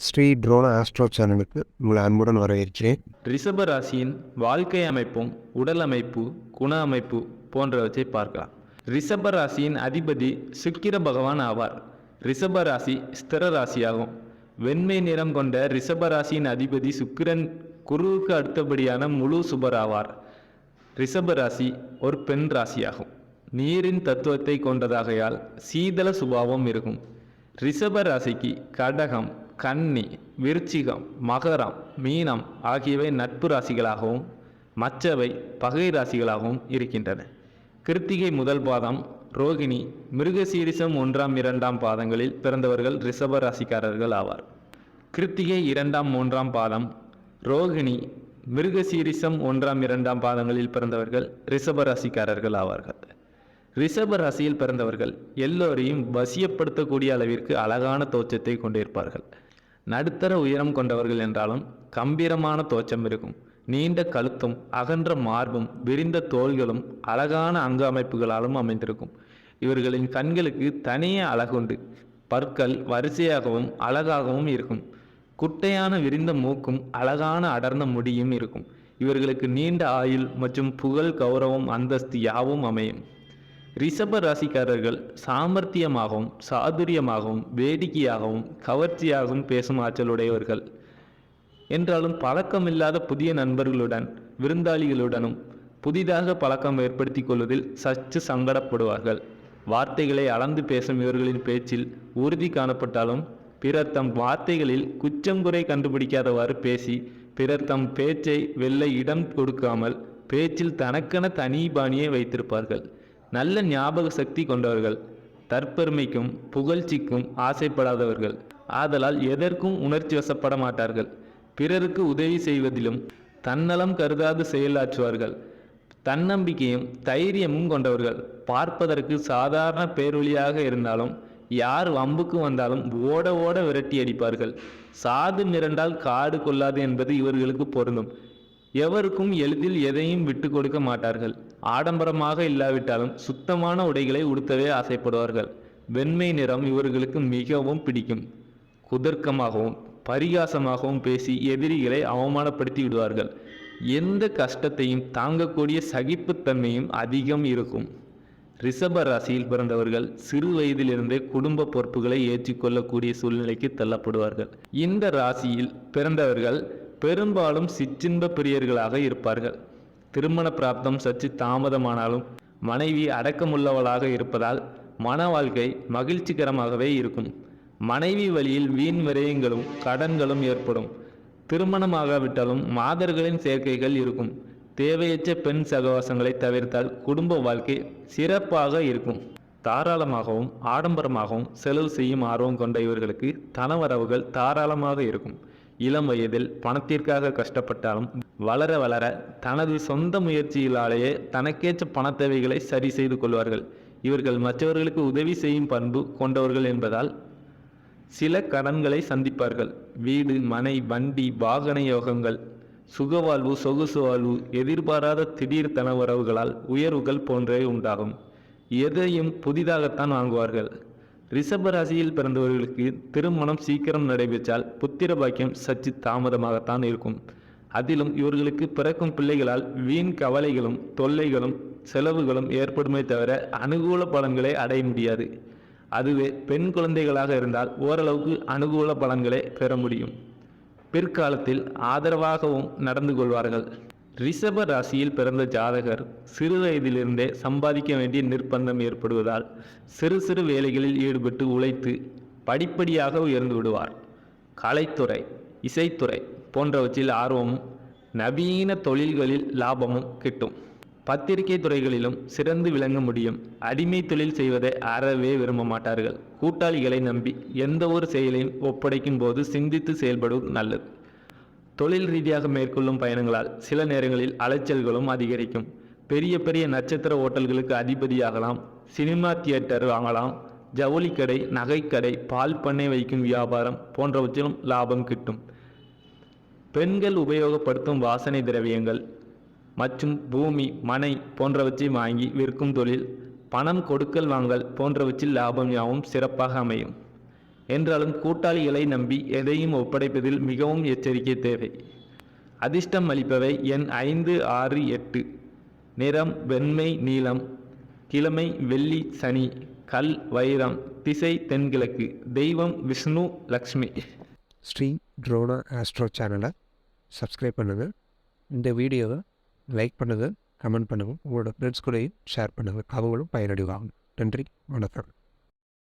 Sri ட்ரோனா astro சேனலுக்கு உங்களை அன்புடன் வரவேற்கிறேன். ரிஷப ராசியின் வாழ்க்கை அமைப்பும் உடல் அமைப்பு, குண அமைப்பு போன்றவற்றை பார்க்கலாம். ரிஷப ராசியின் அதிபதி சுக்கிர பகவான் ஆவார். ரிஷப ராசி ஸ்திர ராசியாகும். வெண்மை நிறம் கொண்ட ரிஷப ராசியின் அதிபதி சுக்கிரன் குருவுக்கு அடுத்தபடியான முழு சுபர் ஆவார். ரிஷப ராசி ஒரு பெண் ராசியாகும். நீரின் தத்துவத்தை கொண்டதாகையால் சீதள சுபாவம் இருக்கும். ரிஷப ராசிக்கு கடகம், கன்னி, விருச்சிகம், மகரம், மீனம் ஆகியவை நட்பு ராசிகளாகவும் மற்றவை பகை ராசிகளாகவும் இருக்கின்றன. கிருத்திகை முதல் பாதம், ரோகிணி, மிருகசீரிசம் 1, 2 பாதங்களில் பிறந்தவர்கள் ரிஷப ராசிக்காரர்கள் ஆவார். கிருத்திகை 2, 3 பாதம், ரோகிணி, மிருகசீரிசம் 1, 2 பாதங்களில் பிறந்தவர்கள் ரிஷப ராசிக்காரர்கள் ஆவார்கள். ரிஷப ராசியில் பிறந்தவர்கள் எல்லோரையும் வசியப்படுத்தக்கூடிய அளவிற்கு அழகான தோற்றத்தை கொண்டிருப்பார்கள். நடுத்தர உயரம் கொண்டவர்கள் என்றாலும் கம்பீரமான தோற்றம் இருக்கும். நீண்ட கழுத்தும் அகன்ற மார்பும் விரிந்த தோள்களும் அழகான அங்க அமைப்புகளாலும் அமைந்திருக்கும். இவர்களின் கண்களுக்கு தனியே அழகுண்டு. பற்கள் வரிசையாகவும் அழகாகவும் இருக்கும். குட்டையான விரிந்த மூக்கும் அழகான அடர்ந்த முடியும் இருக்கும். இவர்களுக்கு நீண்ட ஆயுள் மற்றும் புகழ், கௌரவம், அந்தஸ்து யாவும் அமையும். ரிஷப ராசிக்காரர்கள் சாமர்த்தியமாகவும் சாதுரியமாகவும் வேடிக்கையாகவும் கவர்ச்சியாகவும் பேசும் ஆற்றலுடையவர்கள். என்றாலும் பழக்கமில்லாத புதிய நண்பர்களுடன் விருந்தாளிகளுடனும் புதிதாக பழக்கம் ஏற்படுத்தி கொள்வதில் சற்று சங்கடப்படுவார்கள். வார்த்தைகளை அளந்து பேசும் இவர்களின் பேச்சில் உறுதி காணப்பட்டாலும் பிறர் தம் வார்த்தைகளில் குற்றம் குறை கண்டுபிடிக்காதவாறு பேசி பிறர் தம் பேச்சை வெல்ல இடம் கொடுக்காமல் பேச்சில் தனக்கென தனி பாணியை வைத்திருப்பார்கள். நல்ல ஞாபக சக்தி கொண்டவர்கள். தற்பெருமைக்கும் புகழ்ச்சிக்கும் ஆசைப்படாதவர்கள். ஆதலால் எதற்கும் உணர்ச்சி வசப்பட மாட்டார்கள். பிறருக்கு உதவி செய்வதிலும் தன்னலம் கருதாது செயலாற்றுவார்கள். தன்னம்பிக்கையும் தைரியமும் கொண்டவர்கள். பார்ப்பதற்கு சாதாரண பேரொழியாக இருந்தாலும் யார் வம்புக்கு வந்தாலும் ஓட ஓட விரட்டி அடிப்பார்கள். சாது மிரண்டால் காடு கொள்ளாது என்பது இவர்களுக்கு பொருந்தும். எவருக்கும் எளிதில் எதையும் விட்டு கொடுக்க மாட்டார்கள். ஆடம்பரமாக இல்லாவிட்டாலும் சுத்தமான உடைகளை உடுத்தவே ஆசைப்படுவார்கள். வெண்மை நிறம் இவர்களுக்கு மிகவும் பிடிக்கும். குதர்க்கமாகவும் பரிகாசமாகவும் பேசி எதிரிகளை அவமானப்படுத்தி விடுவார்கள். எந்த கஷ்டத்தையும் தாங்கக்கூடிய சகிப்புத்தன்மையும் அதிகம் இருக்கும். ரிஷப ராசியில் பிறந்தவர்கள் சிறு வயதிலிருந்தே குடும்ப பொறுப்புகளை ஏற்றுக்கொள்ளக்கூடிய சூழ்நிலைக்கு தள்ளப்படுவார்கள். இந்த ராசியில் பிறந்தவர்கள் பெரும்பாலும் சிற்றின்ப பிரியர்களாக இருப்பார்கள். திருமண பிராப்தம் சற்று தாமதமானாலும் மனைவி அடக்கமுள்ளவளாக இருப்பதால் மன வாழ்க்கை மகிழ்ச்சிகரமாகவே இருக்கும். மனைவி வழியில் வீண் விரயங்களும் கடன்களும் ஏற்படும். திருமணமாகாவிட்டாலும் மாதர்களின் சேர்க்கைகள் இருக்கும். தேவையற்ற பெண் சகவாசங்களை தவிர்த்தால் குடும்ப வாழ்க்கை சிறப்பாக இருக்கும். தாராளமாகவும் ஆடம்பரமாகவும் செலவு செய்யும் ஆர்வம் கொண்ட இவர்களுக்கு தனவரவுகள் தாராளமாக இருக்கும். இளம் வயதில் பணத்திற்காக கஷ்டப்பட்டாலும் வளர வளர தனது சொந்த முயற்சிகளாலேயே தனக்கேற்ற பண தேவைகளை சரி செய்து கொள்வார்கள். இவர்கள் மற்றவர்களுக்கு உதவி செய்யும் பண்பு கொண்டவர்கள் என்பதால் சில கடன்களை சந்திப்பார்கள். வீடு, மனை, வண்டி, வாகன யோகங்கள், சுகவாழ்வு, சொகுசு வாழ்வு, எதிர்பாராத திடீர் தனவரவுகளால் உயர்வுகள் போன்றவை உண்டாகும். எதையும் புதிதாகத்தான் வாங்குவார்கள். ரிஷப ராசியில் பிறந்தவர்களுக்கு திருமணம் சீக்கிரம் நடைபெற்றால் புத்திர பாக்கியம் சற்று தாமதமாகத்தான் இருக்கும். அதிலும் இவர்களுக்கு பிறக்கும் பிள்ளைகளால் வீண் கவலைகளும் தொல்லைகளும் செலவுகளும் ஏற்படுமே தவிர அனுகூல பலன்களை அடைய முடியாது. அதுவே பெண் குழந்தைகளாக இருந்தால் ஓரளவுக்கு அனுகூல பலன்களை பெற முடியும். பிற்காலத்தில் ஆதரவாகவும் நடந்து கொள்வார்கள். ரிஷப ராசியில் பிறந்த ஜாதகர் சிறு வயதிலிருந்தே சம்பாதிக்க வேண்டிய நிர்பந்தம் ஏற்படுவதால் சிறு சிறு வேலைகளில் ஈடுபட்டு உழைத்து படிப்படியாக உயர்ந்து விடுவார். கலைத்துறை, இசைத்துறை போன்றவற்றில் ஆர்வமும் நவீன தொழில்களில் லாபமும் கிட்டும். பத்திரிகை துறைகளிலும் சிறந்து விளங்க முடியும். அடிமை தொழில் செய்வதை அறவே விரும்ப மாட்டார்கள். கூட்டாளிகளை நம்பி எந்த ஒரு செயலையும் ஒப்படைக்கும் போது சிந்தித்து செயல்படுவது நல்லது. தொழில் ரீதியாக மேற்கொள்ளும் பயணங்களால் சில நேரங்களில் அலைச்சல்களும் அதிகரிக்கும். பெரிய பெரிய நட்சத்திர ஓட்டல்களுக்கு அதிபதியாகலாம். சினிமா தியேட்டர் வாங்கலாம். ஜவுளிக்கடை, நகைக்கடை, பால் பண்ணை வைக்கும் வியாபாரம் போன்றவற்றிலும் லாபம் கிட்டும். பெண்கள் உபயோகப்படுத்தும் வாசனை திரவியங்கள் மற்றும் பூமி, மனை போன்றவற்றை வாங்கி விற்கும் தொழில், பணம் கொடுக்கல் வாங்கல் போன்றவற்றில் லாபம் யாவும் சிறப்பாக அமையும். என்றாலும் கூட்டாளிகளை நம்பி எதையும் ஒப்படைப்பதில் மிகவும் எச்சரிக்கை தேவை. அதிர்ஷ்டம் அளிப்பவை எண் 5, 6, 8. நிறம் வெண்மை நீலம். கிழமை வெள்ளி சனி. கல் வைரம். திசை தென்கிழக்கு. தெய்வம் விஷ்ணு லக்ஷ்மி. ஸ்ரீ ட்ரோனா ஆஸ்ட்ரோ சேனலை சப்ஸ்கிரைப் பண்ணுங்கள். இந்த வீடியோவை லைக் பண்ணுங்கள், கமெண்ட் பண்ணுங்கள், உங்களோட ஃப்ரெண்ட்ஸ் கூடயும் ஷேர் பண்ணுங்கள். அவங்களும் பயனடைவாங்க. நன்றி, வணக்கம்.